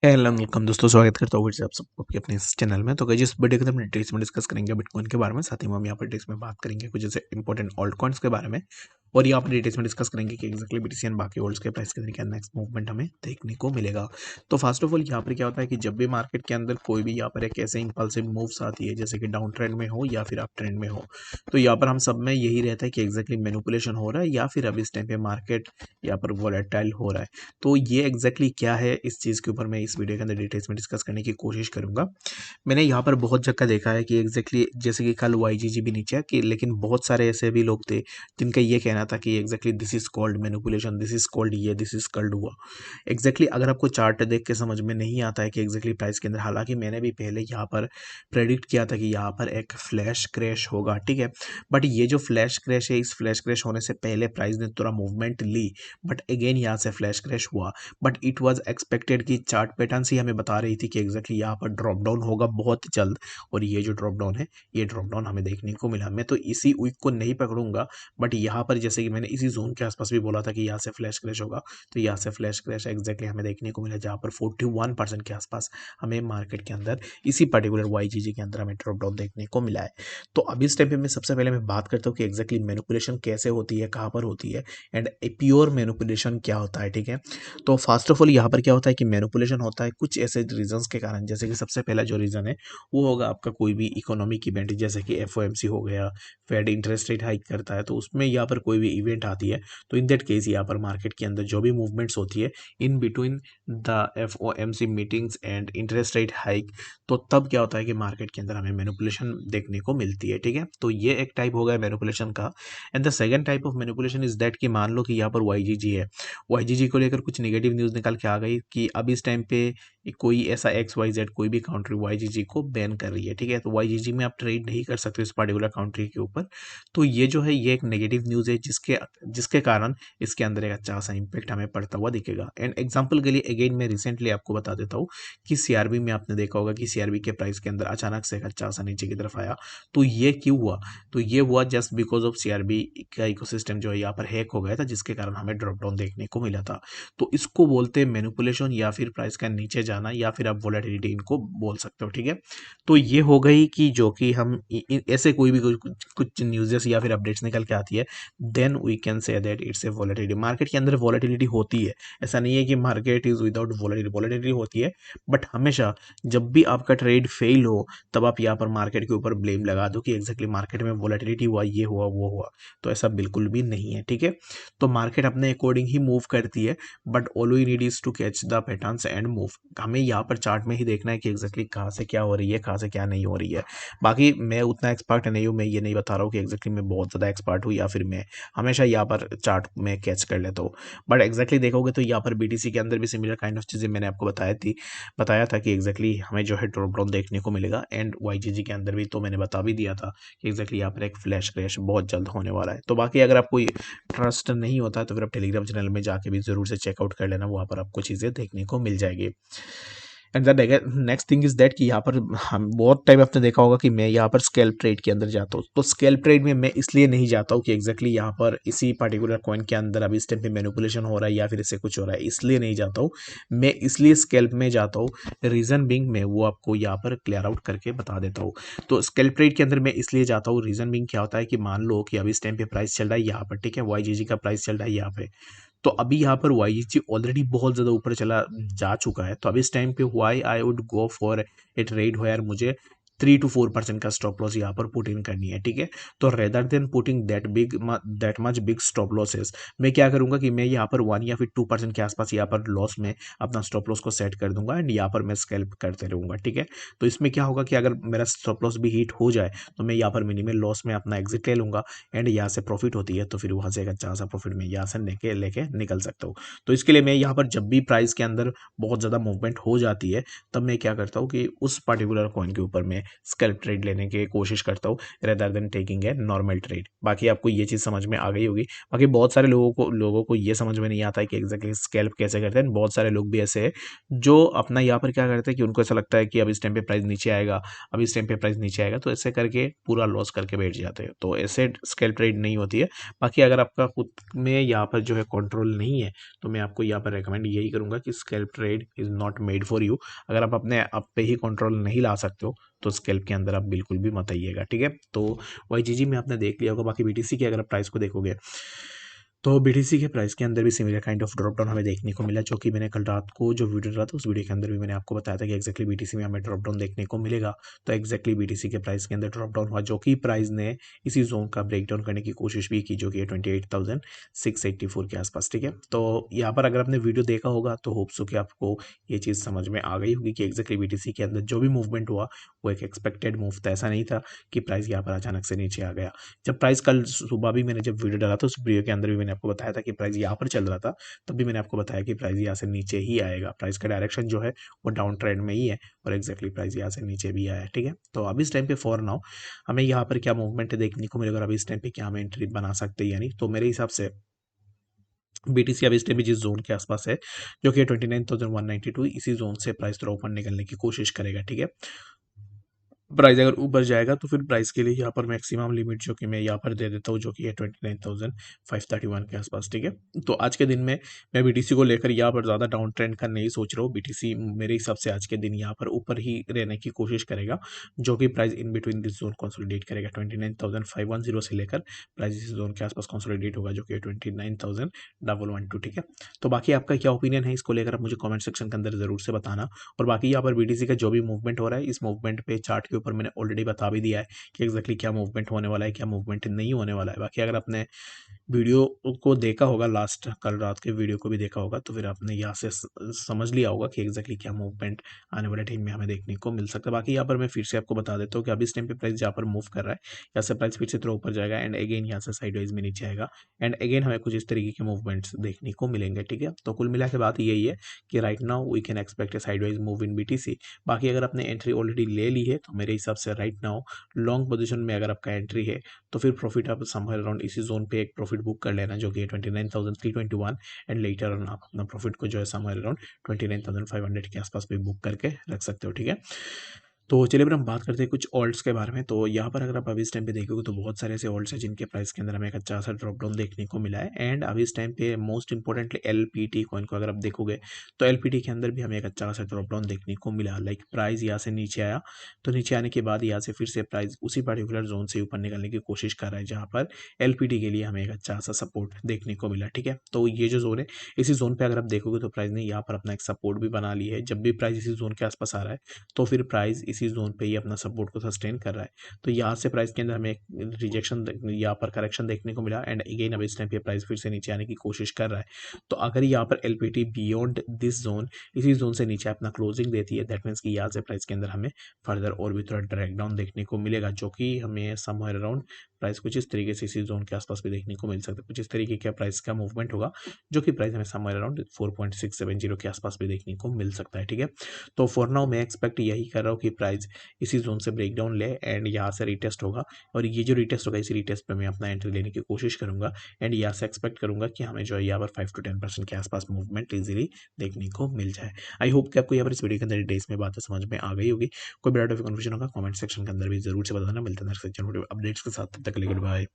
Hello welcome दोस्तों, स्वागत करता हूँ फिर से आप सबको आपके अपने इस चैनल में। तो गाइस इस वीडियो के अंदर हम डिटेल्स में डिस्कस करेंगे बिटकॉइन के बारे में। साथ ही में हम यहाँ पर डिटेल्स में बात करेंगे कुछ जैसे इंपॉर्टेंट ऑल्ट कॉइन्स के बारे में, और यहाँ पर डिटेल्स में डिस्कस करेंगे कि एक्जैक्टली बीटीसी एंड बाकी ऑल्ट्स के प्राइस के अंदर क्या नेक्स्ट मूवमेंट हमें देखने को मिलेगा। तो फर्स्ट ऑफ ऑल यहाँ पर क्या होता है कि जब भी मार्केट के अंदर कोई भी यहाँ पर एक ऐसे इंपल्सिव मूव्स आती है, जैसे कि डाउन ट्रेंड में हो या फिर अप ट्रेंड में हो, तो यहाँ पर हम सब में यही रहता है कि एक्जैक्टली मैनिपुलेशन हो रहा है या फिर अभी इस टाइम पे मार्केट यहाँ पर वोलेटाइल हो रहा है। तो ये एग्जैक्टली क्या है, इस चीज़ के ऊपर मैं इस वीडियो के अंदर डिटेल्स में डिस्कस करने की कोशिश करूंगा। मैंने यहाँ पर बहुत जगह देखा है कि एग्जैक्टली जैसे कि कल वाईजीजी भी नीचे है कि, लेकिन बहुत सारे ऐसे भी लोग थे जिनका ये कहना था कि exactly this is called manipulation, this is called ये, दिस इज कॉल्ड हुआ। एग्जैक्टली अगर आपको चार्ट देख के समझ में नहीं आता है कि एग्जैक्टली प्राइस के अंदर, हालांकि मैंने भी पहले यहाँ पर प्रेडिक्ट किया था कि यहाँ पर एक फ्लैश क्रैश होगा, ठीक है। बट ये जो फ्लैश क्रैश है, इस फ्लैश क्रैश होने से पहले प्राइस ने थोड़ा मूवमेंट ली, बट अगेन यहाँ से फ्लैश क्रैश हुआ। बट इट वाज एक्सपेक्टेड कि चार्ट पैटर्न से हमें बता रही थी कि एग्जैक्टली यहाँ पर ड्रॉप डाउन होगा बहुत जल्द, और ये जो ड्रॉप डाउन है, ये ड्रॉप डाउन हमें देखने को मिला। मैं तो इसी वीक को नहीं पकड़ूंगा, बट यहाँ पर जैसे कि मैंने इसी जोन के आसपास भी बोला था कि यहाँ से फ्लैश क्रैश होगा, तो यहाँ से फ्लैश क्रैश एग्जैक्टली हमें देखने को मिला, जहाँ पर 41% के आसपास हमें मार्केट के अंदर इसी पर्टिकुलर वाईजीजी के अंदर हमें ड्रॉप डाउन देखने को मिला है। तो अभी इस टाइम पे मैं सबसे पहले मैं बात करता हूँ कि एग्जैक्टली मैनिपुलेशन कैसे होती है, कहाँ पर होती है, एंड प्योर मैनिपुलेशन क्या होता है, ठीक है। तो फर्स्ट ऑफ ऑल यहाँ पर क्या होता है कि मैनिपुलेशन होता है कुछ ऐसे रीजंस के कारण, जैसे कि सबसे पहला जो रीजन है वो होगा आपका कोई भी इकोनॉमिक इवेंट, जैसे कि एफओएमसी हो गया, फेड इंटरेस्ट रेट हाइक करता है, तो उसमें यहाँ पर कोई भी इवेंट आती है, तो इन दैट केस यहाँ पर मार्केट के अंदर जो भी मूवमेंट्स होती है in between the FOMC meetings and interest rate hike, तो तब क्या होता है कि मार्केट के अंदर हमें मैनिपुलेशन देखने को मिलती है, ठीक है। तो ये एक टाइप हो गया मैनिपुलेशन का। And the second type of manipulation is that कि मान लो कि यहाँ पर वाईजीजी है, वाईजीजी को लेकर कुछ नेगेटिव न्यूज़ निकल के आ गई कि अब इस टाइम पे कोई ऐसा एक्स वाई जेड कोई भी कंट्री वाईजीजी को बैन कर रही है, ठीक है। तो वाईजीजी में आप ट्रेड नहीं कर सकते इस पर्टिकुलर कंट्री के ऊपर। तो ये जो है ये एक नेगेटिव न्यूज़ है, जिसके जिसके कारण इसके अंदर एक अच्छा सा इम्पैक्ट हमें पड़ता हुआ दिखेगा। एंड एग्जाम्पल के लिए अगेन मैं रिसेंटली आपको बता देता हूँ कि सीआरबी में आपने देखा होगा कि सीआरबी के प्राइस के अंदर अचानक से एक अच्छा सा नीचे की तरफ आया। तो ये क्यों हुआ? तो ये हुआ जस्ट बिकॉज ऑफ सीआरबी का इकोसिस्टम जो है यहाँ पर हैक हो गया था, जिसके कारण हमें ड्रॉप डाउन देखने को मिला था। तो इसको बोलते हैं मैनिपुलेशन, या फिर प्राइस का नीचे जाना, या फिर आप वोलेटिलिटी इनको बोल सकते हो, ठीक है। तो ये हो गई कि जो कि हम ऐसे कोई भी कुछ न्यूज़ेस या फिर अपडेट्स निकल के आती है, then we can say that it's a volatility. Market के अंदर वोलेटिलिटी होती है, ऐसा नहीं है कि market is without volatility, volatility होती है। बट हमेशा जब भी आपका ट्रेड फेल हो, तब आप यहाँ पर मार्केट के ऊपर ब्लेम लगा दो कि एग्जैक्टली मार्केट में वोलेटिलिटी हुआ, ये हुआ, वो हुआ। तो ऐसा बिल्कुल भी नहीं है, ठीक है। तो मार्केट अपने अकॉर्डिंग ही मूव करती है, but all we need is to catch the patterns and move. हमें यहाँ पर चार्ट में ही देखना है कि एग्जैक्टली कहाँ से क्या हो रही है, कहाँ से क्या नहीं हो रही है। बाकी मैं उतना एक्सपर्ट नहीं हूँ, मैं ये नहीं बता रहा हूँ कि एग्जैक्टली मैं बहुत ज़्यादा एक्सपर्ट हूँ या फिर मैं हमेशा यहाँ पर चार्ट में कैच कर लेता हूँ। बट एग्जैक्टली देखोगे तो यहाँ पर बीटीसी के अंदर भी सिमिलर काइंड ऑफ चीज़ें मैंने आपको बताया था कि एग्जैक्टली हमें जो है ड्रॉप डाउन देखने को मिलेगा। एंड वाईजीजी के अंदर भी तो मैंने बता भी दिया था कि एग्जैक्टली यहाँ पर एक फ्लैश क्रैश बहुत जल्द होने वाला है। तो बाकी अगर आपको ट्रस्ट नहीं होता है तो फिर आप टेलीग्राम चैनल में जाके भी ज़रूर से चेकआउट कर लेना, वहाँ पर आपको चीज़ें देखने को मिल जाएगी। And the next thing is that कि यहाँ पर हम बहुत टाइम आपने देखा होगा कि मैं यहाँ पर स्केल्प ट्रेड के अंदर जाता हूँ। तो स्केल्प ट्रेड में मैं इसलिए नहीं जाता हूँ कि एग्जैक्टली यहाँ पर इसी पर्टिकुलर कॉइन के अंदर अभी इस टाइम पे मैनिपुलेशन हो रहा है या फिर इससे कुछ हो रहा है, इसलिए नहीं जाता हूँ। मैं इसलिए स्केल्प में जाता हूँ, रीज़न बिंग मैं वो आपको यहाँ पर क्लियर आउट करके बता देता हूँ। तो स्केल्प ट्रेड के अंदर मैं इसलिए जाता हूँ, रीज़न बिंग क्या होता है कि मान लो कि अभी इस टाइम पे प्राइस चल रहा है यहाँ पर, ठीक है, वाईजीजी का प्राइस चल रहा है यहाँ पे। तो अभी यहाँ पर वाईजीजी ऑलरेडी बहुत ज़्यादा ऊपर चला जा चुका है। तो अभी इस टाइम पे why I would go for a trade where मुझे 3 to 4% का स्टॉप लॉस यहाँ पर पुट इन करनी है, ठीक है। तो rather than putting that much big stop losses, मैं क्या करूँगा कि मैं यहाँ पर 1 या फिर 2% के आसपास यहाँ पर लॉस में अपना स्टॉप लॉस को सेट कर दूंगा, एंड यहाँ पर मैं स्कैल्प करते रहूँगा, ठीक है। तो इसमें क्या होगा कि अगर मेरा स्टॉप लॉस भी हिट हो जाए तो मैं यहाँ पर मिनिमम लॉस में अपना एग्जिट ले लूँगा, एंड यहाँ से प्रॉफिट होती है तो फिर वहाँ से एक अच्छा सा प्रॉफिट मैं यहाँ से लेके लेके निकल सकता हूँ। तो इसके लिए मैं यहाँ पर जब भी प्राइस के अंदर बहुत ज़्यादा मूवमेंट हो जाती है, तब मैं क्या करता हूँ कि उस पर्टिकुलर कॉइन के ऊपर मैं स्कैल्प ट्रेड लेने की कोशिश करता हूँ rather than taking a normal trade. बाकी आपको ये चीज़ समझ में आ गई होगी। बाकी बहुत सारे लोगों को ये समझ में नहीं आता है कि एग्जैक्टली स्कैल्प कैसे करते हैं। बहुत सारे लोग भी ऐसे हैं जो अपना यहाँ पर क्या करते हैं कि उनको ऐसा लगता है कि अब इस टाइम पे प्राइस नीचे आएगा, अब इस टाइम पे प्राइस नीचे आएगा, तो ऐसे करके पूरा लॉस करके बैठ जाते हैं। तो ऐसे स्कैल्प ट्रेड नहीं होती है। बाकी अगर आपका खुद में यहाँ पर जो है कंट्रोल नहीं है, तो मैं आपको यहाँ पर रेकमेंड यही करूँगा कि scalp trade is not made for you. अगर आप अपने आप पे ही कंट्रोल नहीं ला सकते हो तो स्कैल्प के अंदर आप बिल्कुल भी मत आइएगा, ठीक है। तो वाईजीजी में आपने देख लिया होगा। बाकी बीटीसी की अगर आप प्राइस को देखोगे तो बीटीसी के प्राइस के अंदर भी similar kind of drop down हमें देखने को मिला, जो कि मैंने कल रात को जो वीडियो डाला था उस वीडियो के अंदर भी मैंने आपको बताया था कि एक्जैक्टली बीटीसी में हमें ड्रॉप डाउन देखने को मिलेगा। तो एक्जैक्टली बीटीसी के प्राइस के अंदर ड्रॉप डाउन हुआ, जो कि प्राइस ने इसी जोन का ब्रेक डाउन करने की कोशिश भी की, जो कि 28,684 के आसपास, ठीक है। तो यहाँ पर अगर आपने वीडियो देखा होगा तो होप सो कि आपको ये चीज़ समझ में आ गई होगी कि एक्जैक्टली बीटीसी के अंदर जो भी मूवमेंट हुआ वो एक एक्सपेक्टेड मूव था। ऐसा नहीं था कि प्राइस यहाँ पर अचानक से नीचे आ गया। जब प्राइस कल सुबह भी मैंने जब वीडियो डाला था उस वीडियो के अंदर भी मैंने आपको बताया था कि प्राइस यहाँ पर चल रहा था, तब भी मैंने आपको बताया कि प्राइस यहाँ से नीचे ही आएगा। प्राइस का डायरेक्शन जो है वो डाउन ट्रेंड में ही है और एक्जैक्टली प्राइस यहाँ से नीचे भी आया है, ठीक है। तो अभी इस टाइम पे फॉर नाउ हमें यहाँ पर क्या मूवमेंट देखने को मिलेगा और अभी इस टाइम पे क्या हम एंट्री बना सकते हैं, यानी तो मेरे हिसाब से बीटीसी अभी इस टाइम पे जिस जोन के आसपास है, जो कि 29,192, इसी जोन से प्राइस थोड़ा ऊपर निकलने की कोशिश करेगा, ठीक है। प्राइस अगर ऊपर जाएगा तो फिर प्राइस के लिए यहाँ पर मैक्सिमम लिमिट जो कि मैं यहाँ पर दे देता हूँ, जो कि है 29,531 के आसपास, ठीक है। तो आज के दिन में मैं बीटीसी को लेकर यहाँ पर ज़्यादा डाउन ट्रेंड का नहीं सोच रहा हूँ। बीटीसी मेरे हिसाब से आज के दिन यहाँ पर ऊपर ही रहने की कोशिश करेगा, जो कि price in between this zone consolidate करेगा। 29,510 से लेकर प्राइस इस जोन के आसपास कंसोलिडेट होगा, जो कि 29,112, ठीक है। तो बाकी आपका क्या ओपिनियन है इसको लेकर आप मुझे कॉमेंट सेक्शन के अंदर ज़रूर से बताना। और बाकी यहाँ पर बीटीसी का जो भी मूवमेंट हो रहा है, इस मूवमेंट पे चार्ट के ऊपर मैंने ऑलरेडी बता भी दिया है कि एक्जैक्टली क्या मूवमेंट होने वाला है, क्या मूवमेंट नहीं होने वाला है। बाकी अगर आपने वीडियो को देखा होगा, लास्ट कल रात के वीडियो को भी देखा होगा, तो फिर आपने यहाँ से समझ लिया होगा कि एक्जैक्टली क्या मूवमेंट आने वाले टाइम में हमें देखने को मिल सकता है। बाकी यहाँ पर मैं फिर से आपको बता देता हूँ कि अभी इस टाइम पे प्राइस यहाँ पर मूव कर रहा है, यहाँ से प्राइस फिर से थोड़ा ऊपर जाएगा एंड अगेन यहाँ से साइडवाइज में नीचे आएगा एंड अगेन हमें कुछ इस तरीके के मूवमेंट्स देखने को मिलेंगे, ठीक है। तो कुल मिला के बात यही है कि right now we can expect a sideways move in BTC. बाकी अगर आपने एंट्री ऑलरेडी ले ली है तो मेरे हिसाब से राइट नाउ लॉन्ग पोजीशन में अगर आपका एंट्री है तो फिर प्रॉफिट आप समवेयर अराउंड इसी जोन पे एक प्रॉफिट बुक कर लेना, जो कि 29,321 एंड लेटर ऑन आप अपना प्रॉफिट को जो है समवेयर अराउंड 29,500 के आसपास भी बुक करके रख सकते हो, ठीक है। तो चलिए फिर हम बात करते हैं कुछ ऑल्ट्स के बारे में। तो यहाँ पर अगर आप अभी इस टाइम पे देखोगे तो बहुत सारे ऐसे ऑल्ट्स हैं जिनके प्राइस के अंदर हमें एक अच्छा सा ड्रॉप डाउन देखने को मिला है एंड अभी इस टाइम पे मोस्ट इंपॉर्टेंटली एलपीटी कॉइन को अगर आप देखोगे तो एलपीटी के अंदर भी हमें एक अच्छा सा ड्रॉप डाउन देखने को मिला। लाइक प्राइस यहाँ से नीचे आया, तो नीचे आने के बाद यहाँ से फिर से प्राइस उसी पर्टिकुलर जोन से ऊपर निकलने की कोशिश कर रहा है, जहाँ पर एलपीटी के लिए हमें एक अच्छा सा सपोर्ट देखने को मिला, ठीक है। तो ये जो जोन है, इसी जोन पे अगर आप देखोगे तो प्राइस ने यहाँ पर अपना एक सपोर्ट भी बना ली है। जब भी प्राइस इसी जोन के आसपास आ रहा है तो फिर प्राइस इसी जोन पे ही अपना सपोर्ट को सस्टेन कर रहा है। तो यहाँ से प्राइस के अंदर हमें एक रिजेक्शन, यहाँ पर करेक्शन देखने को मिला एंड अगेन अब इस टाइम पे प्राइस फिर से नीचे आने की कोशिश कर रहा है। तो अगर यहाँ पर एलपीटी बियॉन्ड दिस जोन, इसी जोन से नीचे अपना क्लोजिंग देती है, दैट मीन्स कि यहाँ से प्राइस के अंदर हमें फर्दर और भी थोड़ा ड्रैग डाउन देखने को मिलेगा, जो कि हमें समवेयर अराउंड प्राइस कुछ इस तरीके से इसी जोन के आसपास भी देखने को मिल सकता है। कुछ इस तरीके का प्राइस का मूवमेंट होगा, जो कि प्राइस हमें समवेयर अराउंड 4.670 के आसपास भी देखने को मिल सकता है, ठीक है। तो फॉर नाउ मैं एक्सपेक्ट यही कर रहा हूँ कि प्राइस इसी जोन से ब्रेकडाउन ले एंड यहाँ से रिटेस्ट होगा और ये जो रिटेस्ट होगा इसी रिटेस्ट पे मैं अपना एंट्री लेने की कोशिश करूंगा एंड यहाँ से एक्सपेक्ट करूंगा कि हमें जो है यहाँ पर 5 to 10% के आसपास मूवमेंट इजीली देखने को मिल जाए। आई होप कि आपको यहाँ पर इस वीडियो के अंदर डिटेल्स में बातें समझ में आ गई होगी। कोई बड़ा कन्फ्यूजन होगा कमेंट सेक्शन के अंदर भी जरूर से बताना। मिलते हैं नेक्स्ट सेक्शन अपडेट्स के साथ, तब तक के लिए गुड बाय।